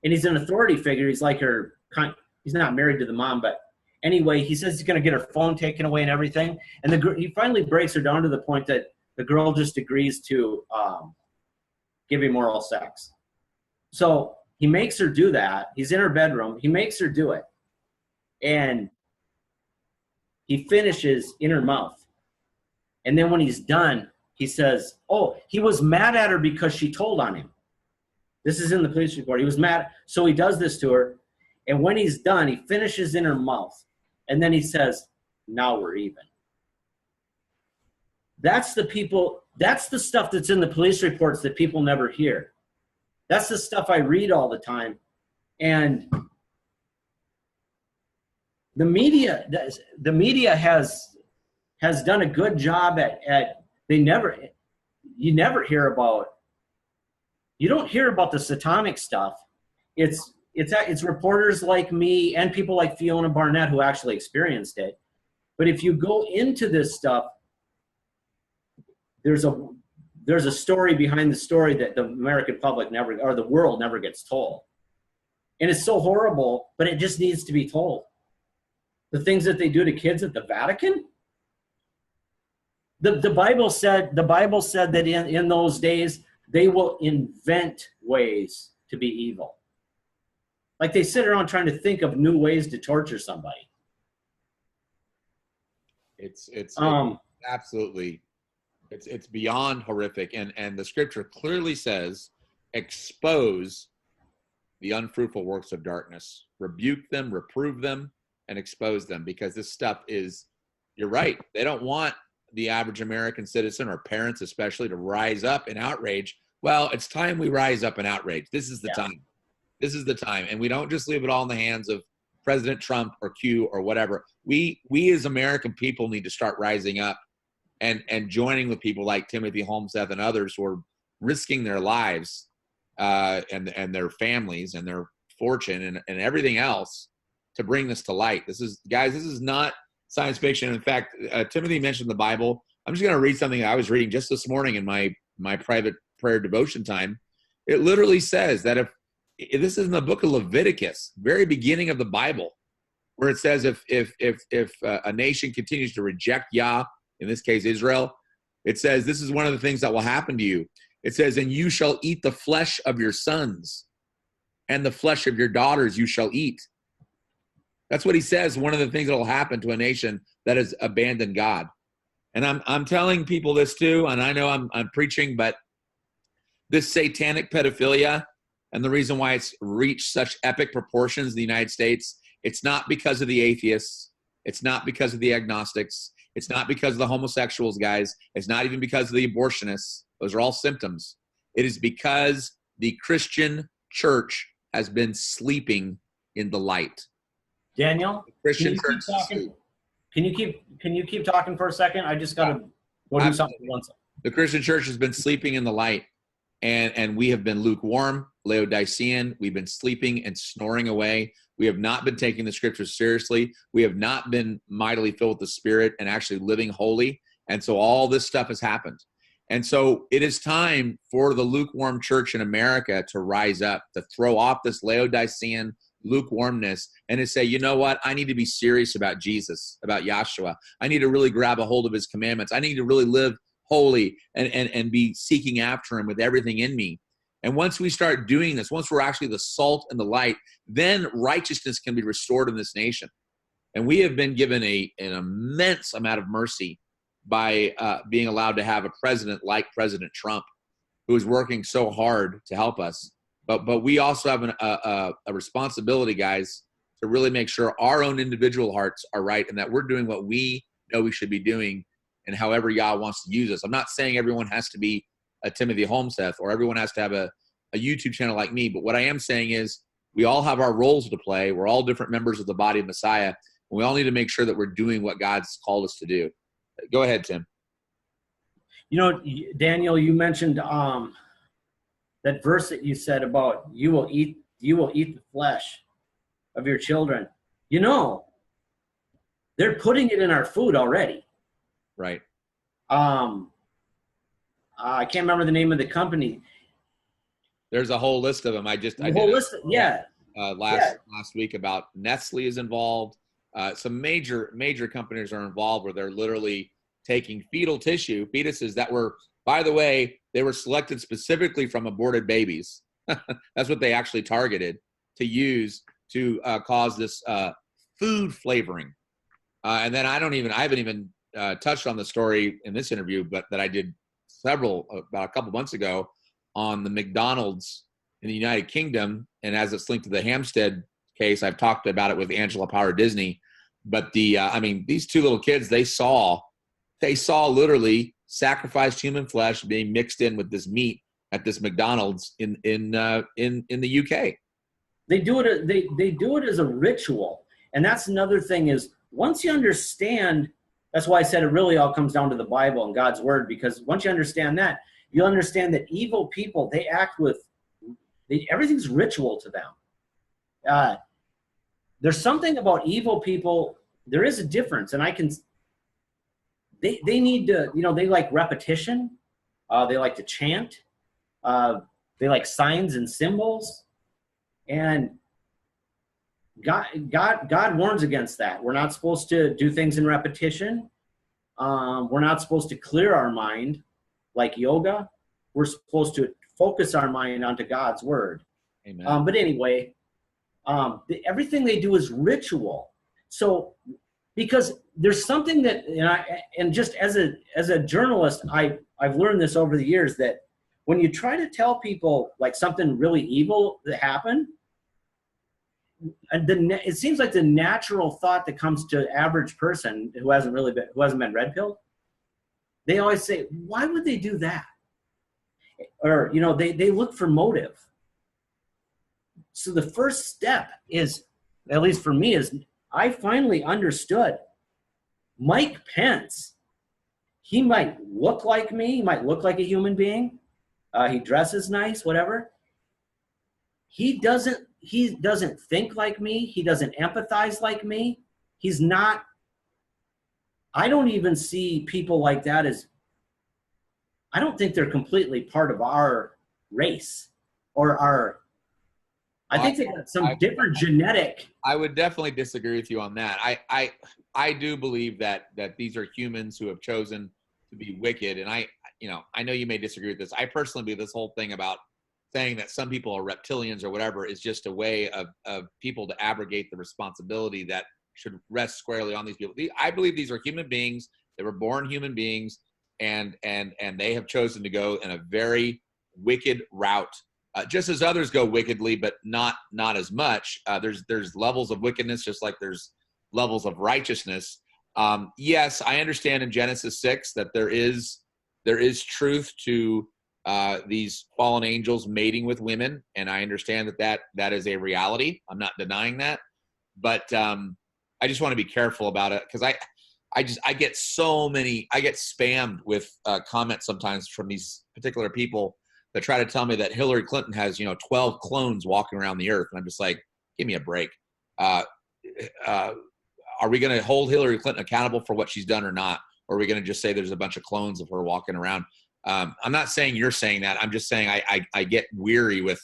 and he's an authority figure. He's like he's not married to the mom, but anyway, he says he's going to get her phone taken away and everything. And he finally breaks her down to the point that the girl just agrees to give him oral sex. So he makes her do that. He's in her bedroom. He makes her do it. And he finishes in her mouth. And then when he's done, he says, oh, he was mad at her because she told on him. This is in the police report. He was mad. So he does this to her. And when he's done, he finishes in her mouth. And then he says, now we're even. That's the stuff that's in the police reports that people never hear. That's the stuff I read all the time. And the media has done a good job at you don't hear about the satanic stuff. It's reporters like me and people like Fiona Barnett who actually experienced it. But if you go into this stuff, there's a story behind the story that the American public or the world never gets told. And it's so horrible, but it just needs to be told. The things that they do to kids at the Vatican. The Bible said that in those days they will invent ways to be evil. Like they sit around trying to think of new ways to torture somebody. It's absolutely, it's beyond horrific. And the scripture clearly says, expose the unfruitful works of darkness, rebuke them, reprove them, and expose them, because this stuff you're right. They don't want the average American citizen or parents especially to rise up in outrage. Well, it's time we rise up in outrage. This is the time. This is the time. And we don't just leave it all in the hands of President Trump or Q or whatever. We as American people need to start rising up and joining with people like Timothy Holmseth and others who are risking their lives and their families and their fortune and everything else to bring this to light. This is not science fiction. In fact, Timothy mentioned the Bible. I'm just going to read something I was reading just this morning in my private prayer devotion time. It literally says that if this is in the book of Leviticus, very beginning of the Bible, where it says if a nation continues to reject Yah, in this case Israel, it says this is one of the things that will happen to you. It says, and you shall eat the flesh of your sons, and the flesh of your daughters you shall eat. That's what he says. One of the things that will happen to a nation that has abandoned God. And I'm telling people this too, and I know I'm preaching, but this satanic pedophilia, and the reason why it's reached such epic proportions in the United States, it's not because of the atheists. It's not because of the agnostics. It's not because of the homosexuals, guys. It's not even because of the abortionists. Those are all symptoms. It is because the Christian church has been sleeping in the light. Daniel, Christian can you keep talking? Can you keep talking for a second? I just got to go do something once. The Christian church has been sleeping in the light, and we have been lukewarm, Laodicean. We've been sleeping and snoring away. We have not been taking the scriptures seriously. We have not been mightily filled with the Spirit and actually living holy. And so all this stuff has happened. And so it is time for the lukewarm church in America to rise up, to throw off this Laodicean lukewarmness and to say, you know what? I need to be serious about Jesus, about Yahshua. I need to really grab a hold of his commandments. I need to really live holy and be seeking after him with everything in me. And once we start doing this, once we're actually the salt and the light, then righteousness can be restored in this nation. And we have been given an immense amount of mercy by being allowed to have a president like President Trump, who is working so hard to help us. But we also have a responsibility, guys, to really make sure our own individual hearts are right and that we're doing what we know we should be doing and however Yah wants to use us. I'm not saying everyone has to be a Timothy Holmseth or everyone has to have a YouTube channel like me. But what I am saying is we all have our roles to play. We're all different members of the body of Messiah. And we all need to make sure that we're doing what God's called us to do. Go ahead, Tim. You know, Daniel, you mentioned that verse that you said about you will eat the flesh of your children. You know, they're putting it in our food already. Right. I can't remember the name of the company. There's a whole list of them. I did last week about Nestle is involved. Some major companies are involved where they're literally taking fetuses that were, by the way, they were selected specifically from aborted babies. That's what they actually targeted to use to cause this food flavoring. And then I haven't even touched on the story in this interview, but that I did about a couple months ago on the McDonald's in the United Kingdom. And as it's linked to the Hampstead case, I've talked about it with Angela Power Disney. But these two little kids, they saw literally sacrificed human flesh being mixed in with this meat at this McDonald's in the UK. They do it as a ritual. And that's another thing is, once you understand, that's why I said it really all comes down to the Bible and God's word, because once you understand that, you'll understand that evil people, they act with, everything's ritual to them. There's something about evil people, there is a difference, and they need to, they like repetition, they like to chant, they like signs and symbols, and God warns against that. We're not supposed to do things in repetition. We're not supposed to clear our mind like yoga. We're supposed to focus our mind onto God's word. Amen. But anyway, everything they do is ritual. So, because there's something that, and just as a journalist, I've learned this over the years, that when you try to tell people like something really evil that happened, it seems like the natural thought that comes to average person who hasn't been red pilled, they always say, why would they do that? Or, they look for motive. So the first step is, at least for me, is I finally understood Mike Pence. He might look like me. He might look like a human being. He dresses nice, whatever. He doesn't think like me. He doesn't empathize like me. He's not. I don't even see people like that I don't think they're completely part of our race or I think they got some different genetic. I would definitely disagree with you on that. I do believe that these are humans who have chosen to be wicked. And I know you may disagree with this. I personally believe this whole thing about saying that some people are reptilians or whatever is just a way of people to abrogate the responsibility that should rest squarely on these people. I believe these are human beings. They were born human beings, and they have chosen to go in a very wicked route, just as others go wickedly, but not as much. There's levels of wickedness, just like there's levels of righteousness. Yes, I understand in Genesis 6 that there is truth to these fallen angels mating with women, and I understand that is a reality. I'm not denying that, but I just want to be careful about it, because I get spammed with comments sometimes from these particular people that try to tell me that Hillary Clinton has 12 clones walking around the earth, and I'm just like, give me a break. Are we going to hold Hillary Clinton accountable for what she's done or not? Or are we going to just say there's a bunch of clones of her walking around? I'm not saying you're saying that. I'm just saying I get weary with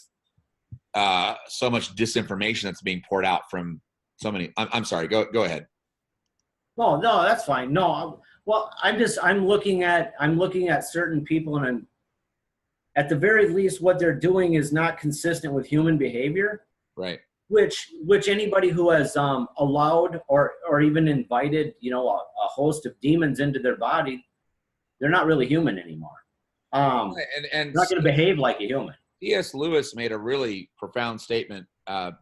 so much disinformation that's being poured out from so many. I'm sorry. Go ahead. No, that's fine. No, well, I'm looking at certain people, and at the very least, what they're doing is not consistent with human behavior. Right. Which anybody who has allowed or even invited, a host of demons into their body, they're not really human anymore. And they're not going to behave like a human. C.S. Lewis made a really profound statement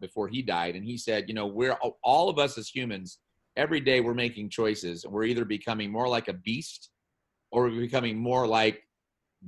before he died, and he said, we're all of us as humans, every day we're making choices, and we're either becoming more like a beast or we're becoming more like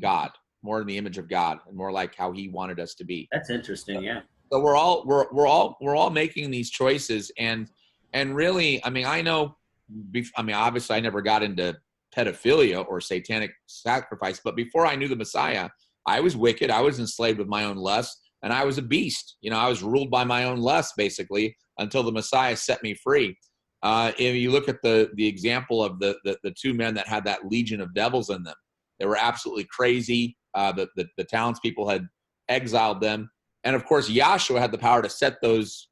God, more in the image of God, and more like how He wanted us to be. That's interesting, yeah. So we're all making these choices, and really, obviously I never got into pedophilia or satanic sacrifice, but before I knew the Messiah, I was wicked. I was enslaved with my own lust, and I was a beast. I was ruled by my own lust, basically, until the Messiah set me free. If you look at the example of the two men that had that legion of devils in them, They were absolutely crazy. The townspeople had exiled them. And of course, Yahshua had the power to set those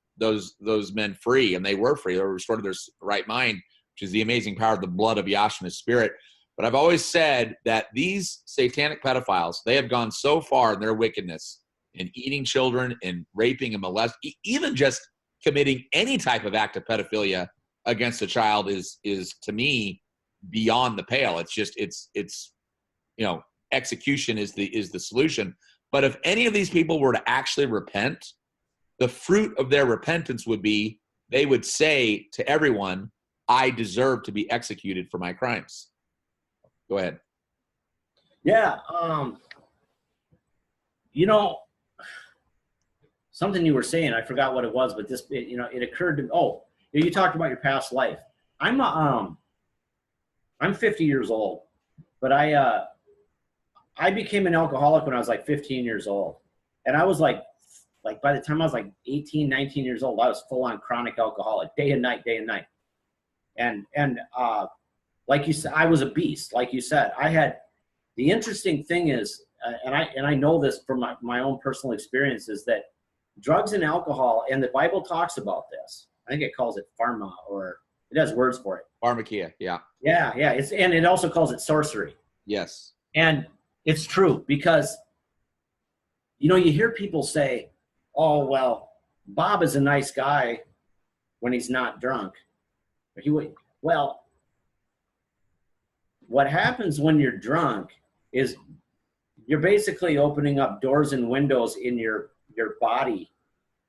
men free, and they were free. They were restored to their right mind, which is the amazing power of the blood of Yahshua and his spirit. But I've always said that these satanic pedophiles, they have gone so far in their wickedness in eating children and raping and molesting, even just committing any type of act of pedophilia against a child is to me beyond the pale. It's just, it's execution is the solution. But if any of these people were to actually repent, the fruit of their repentance would be they would say to everyone, I deserve to be executed for my crimes. Go ahead. Yeah. Something you were saying, I forgot what it was, but this, it occurred to me. Oh, you talked about your past life. I'm 50 years old, but I became an alcoholic when I was like 15 years old. And I was like by the time I was like 18, 19 years old, I was full on chronic alcoholic, day and night. And like you said, I was a beast. Like you said, the interesting thing is, and I know this from my own personal experience, is that drugs and alcohol, and the Bible talks about this. I think it calls it pharma, or it has words for it. Pharmakia, yeah. Yeah. And it also calls it sorcery. Yes. And it's true, because, you hear people say, oh, well, Bob is a nice guy when he's not drunk. Well, what happens when you're drunk is you're basically opening up doors and windows in your body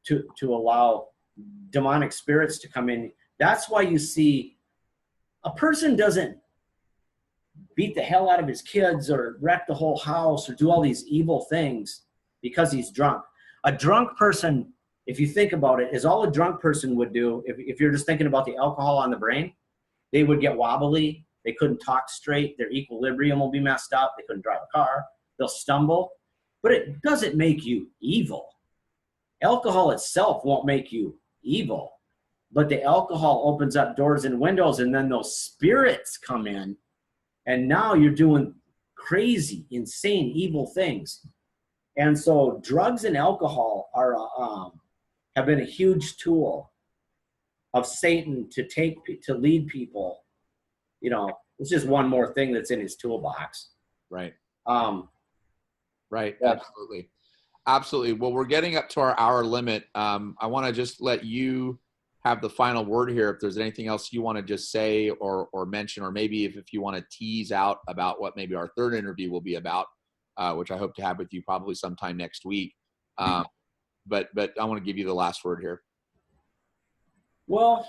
to allow demonic spirits to come in. That's why you see a person doesn't beat the hell out of his kids or wreck the whole house or do all these evil things because he's drunk. A drunk person, if you think about it, is all a drunk person would do. If you're just thinking about the alcohol on the brain, they would get wobbly. They couldn't talk straight. Their equilibrium will be messed up. They couldn't drive a car. They'll stumble. But it doesn't make you evil. Alcohol itself won't make you evil. But the alcohol opens up doors and windows, and then those spirits come in. And now you're doing crazy, insane, evil things. And so drugs and alcohol have been a huge tool of Satan to lead people. It's just one more thing that's in his toolbox. Right. Right. Yeah. Absolutely. Well, we're getting up to our hour limit. I want to just let you have the final word here. If there's anything else you want to just say or mention, or maybe if you want to tease out about what maybe our third interview will be about, which I hope to have with you probably sometime next week. But I want to give you the last word here. Well,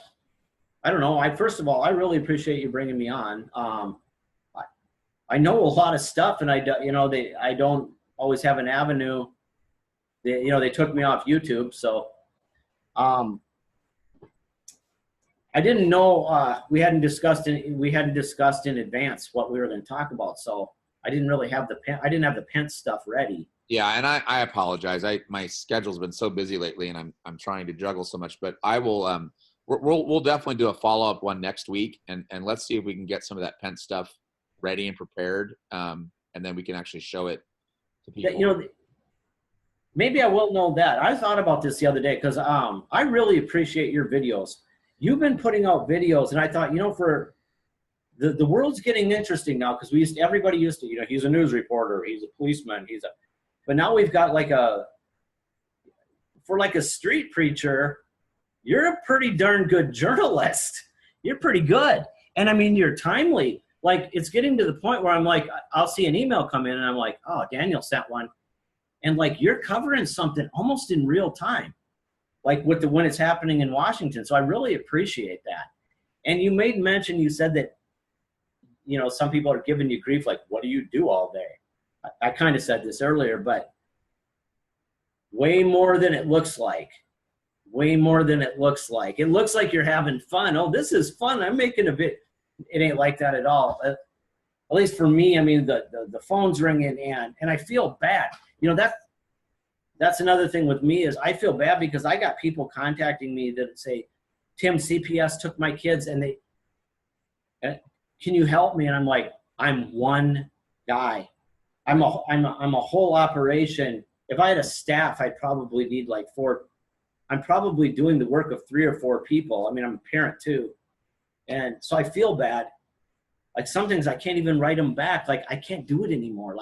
I don't know. First of all, I really appreciate you bringing me on. I know a lot of stuff, and I don't always have an avenue. They took me off YouTube, so I didn't know we hadn't discussed in advance what we were going to talk about, so I didn't really have I didn't have the Pence stuff ready. Yeah, and I apologize. My schedule's been so busy lately, and I'm trying to juggle so much. But I will we'll definitely do a follow-up one next week, and let's see if we can get some of that Pence stuff ready and prepared, and then we can actually show it to people. Maybe I will know that. I thought about this the other day because I really appreciate your videos. You've been putting out videos, and I thought, for the world's getting interesting now, because everybody used to, he's a news reporter, he's a policeman, but now we've got for a street preacher, you're a pretty darn good journalist. You're pretty good. And I mean, you're timely. Like, it's getting to the point where I'm like, I'll see an email come in and I'm like, oh, Daniel sent one. And you're covering something almost in real time, when it's happening in Washington. So I really appreciate that. And you made mention, you said that, some people are giving you grief, what do you do all day? I kind of said this earlier, but way more than it looks like. Way more than it looks like. It looks like you're having fun. Oh, this is fun. I'm making a bit. It ain't like that at all. At least for me, I mean, the phone's ringing and I feel bad. That's another thing with me is I feel bad because I got people contacting me that say, Tim, CPS took my kids and can you help me? And I'm like, I'm one guy. I'm a whole operation. If I had a staff, I'd probably need like 4. I'm probably doing the work of 3 or 4 people. I mean, I'm a parent too. And so I feel bad. Like some things I can't even write them back. Like I can't do it anymore.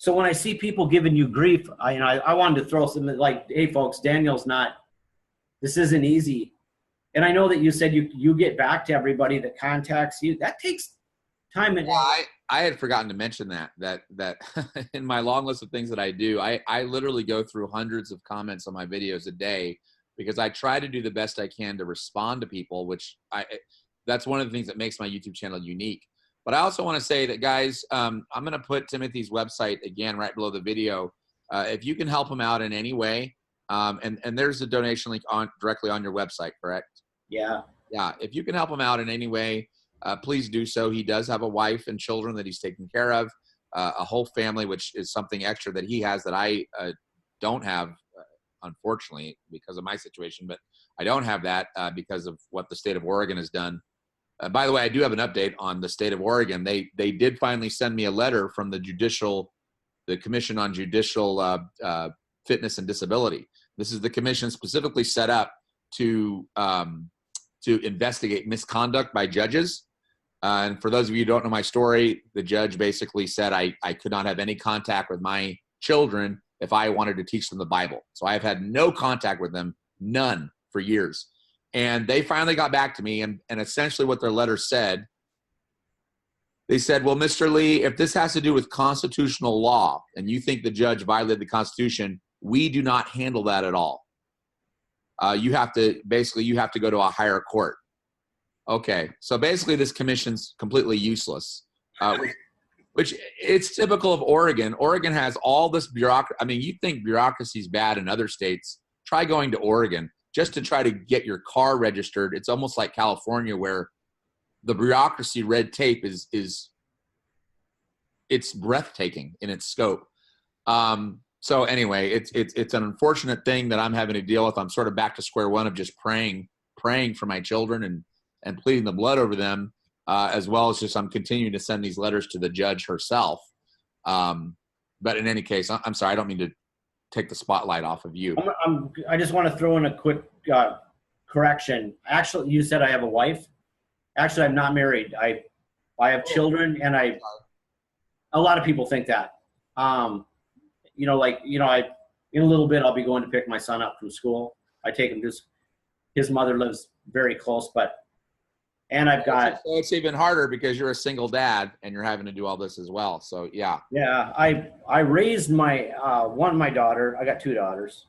So when I see people giving you grief, I wanted to throw something like, hey folks, this isn't easy. And I know that you said you get back to everybody that contacts you. That takes time. And I had forgotten to mention that in my long list of things that I do, I literally go through hundreds of comments on my videos a day, because I try to do the best I can to respond to people, that's one of the things that makes my YouTube channel unique. But I also want to say that, guys, I'm going to put Timothy's website again right below the video. If you can help him out in any way, and there's a donation link directly on your website, correct? Yeah. Yeah. If you can help him out in any way, please do so. He does have a wife and children that he's taking care of, a whole family, which is something extra that he has that I don't have, unfortunately, because of my situation. But I don't have that because of what the state of Oregon has done. By the way, I do have an update on the state of Oregon. They did finally send me a letter from the Commission on Judicial Fitness and Disability. This is the commission specifically set up to investigate misconduct by judges. And for those of you who don't know my story, the judge basically said I could not have any contact with my children if I wanted to teach them the Bible. So I've had no contact with them, none, for years. And they finally got back to me, and essentially what their letter said, they said, well, Mr. Lee, if this has to do with constitutional law and you think the judge violated the Constitution, we do not handle that at all. You have to go to a higher court. Okay, so basically this commission's completely useless, which it's typical of Oregon. Oregon has all this bureaucracy. I mean, you think bureaucracy is bad in other states. Try going to Oregon just to try to get your car registered. It's almost like California, where the bureaucracy, red tape it's breathtaking in its scope. So anyway, it's an unfortunate thing that I'm having to deal with. I'm sort of back to square one of just praying for my children and pleading the blood over them, as well as just I'm continuing to send these letters to the judge herself. But in any case, I'm sorry, I don't mean to take the spotlight off of you. I just want to throw in a quick correction. Actually, you said I have a wife. Actually, I'm not married. I have children, and a lot of people think that. In a little bit, I'll be going to pick my son up from school. I take him to his mother lives very close, and I've got. So it's even harder because you're a single dad and you're having to do all this as well. So yeah. Yeah, I raised my my daughter. I got 2 daughters.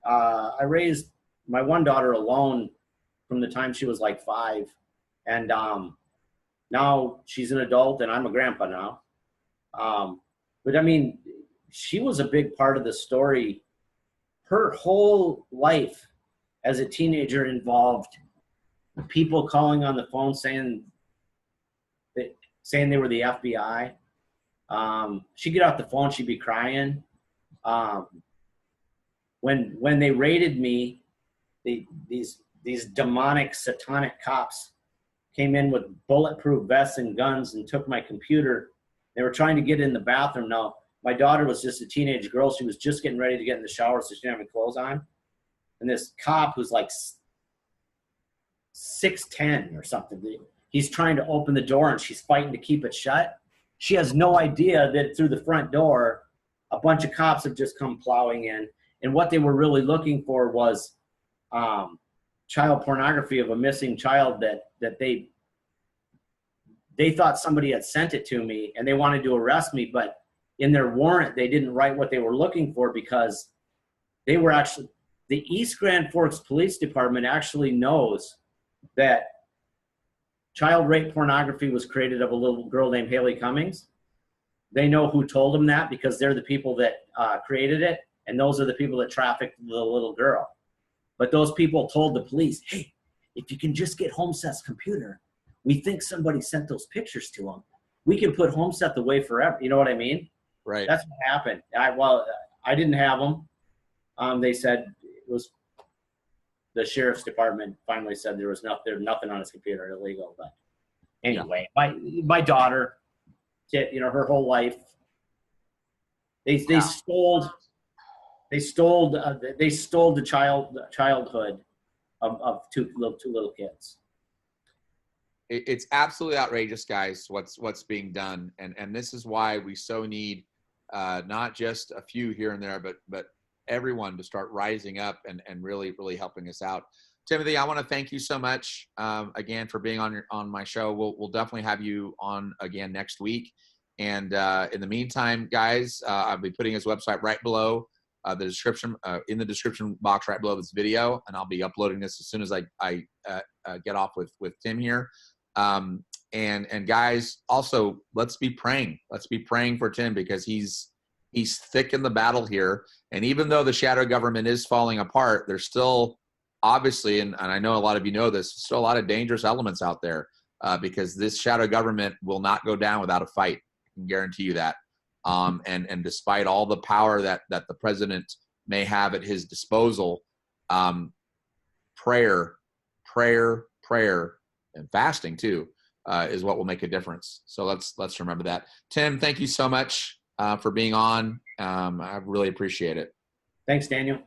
I raised my one daughter alone from the time she was like 5, and now she's an adult and I'm a grandpa now. But I mean, she was a big part of the story. Her whole life as a teenager involved people calling on the phone saying they were the FBI. She'd get off the phone, she'd be crying. When they raided me, these demonic, satanic cops came in with bulletproof vests and guns and took my computer. They were trying to get in the bathroom. Now, my daughter was just a teenage girl. She was just getting ready to get in the shower, so she didn't have any clothes on. And this cop who's like 6'10" or something, he's trying to open the door and she's fighting to keep it shut. She has no idea that through the front door, a bunch of cops have just come plowing in. And what they were really looking for was child pornography of a missing child that they thought somebody had sent it to me, and they wanted to arrest me. But in their warrant, they didn't write what they were looking for, because they were actually, the East Grand Forks Police Department actually knows that child rape pornography was created of a little girl named Haley Cummings. They know who told them that, because they're the people that created it, and those are the people that trafficked the little girl. But those people told the police, hey, if you can just get Holmseth's computer, we think somebody sent those pictures to him. We can put Holmseth away forever. You know what I mean? Right. That's what happened. I didn't have them. They said it was the sheriff's department finally said there was nothing on his computer illegal. But Anyway, my daughter, you know, her whole life, they stole the childhood of two little kids. It's absolutely outrageous, guys, what's being done, and this is why we so need not just a few here and there, but everyone to start rising up and really helping us out. Timothy, I want to thank you so much again for being on my show. We'll definitely have you on again next week. And in the meantime, guys, I'll be putting his website right below the description, in the description box right below this video, and I'll be uploading this as soon as I get off with Tim here. And guys, also let's be praying. Let's be praying for Tim, because he's thick in the battle here. And even though the shadow government is falling apart, there's still obviously, and I know a lot of you know this, still a lot of dangerous elements out there because this shadow government will not go down without a fight. I can guarantee you that. And despite all the power that the president may have at his disposal, prayer, and fasting too is what will make a difference. So let's remember that. Tim, thank you so much for being on. I really appreciate it. Thanks, Daniel.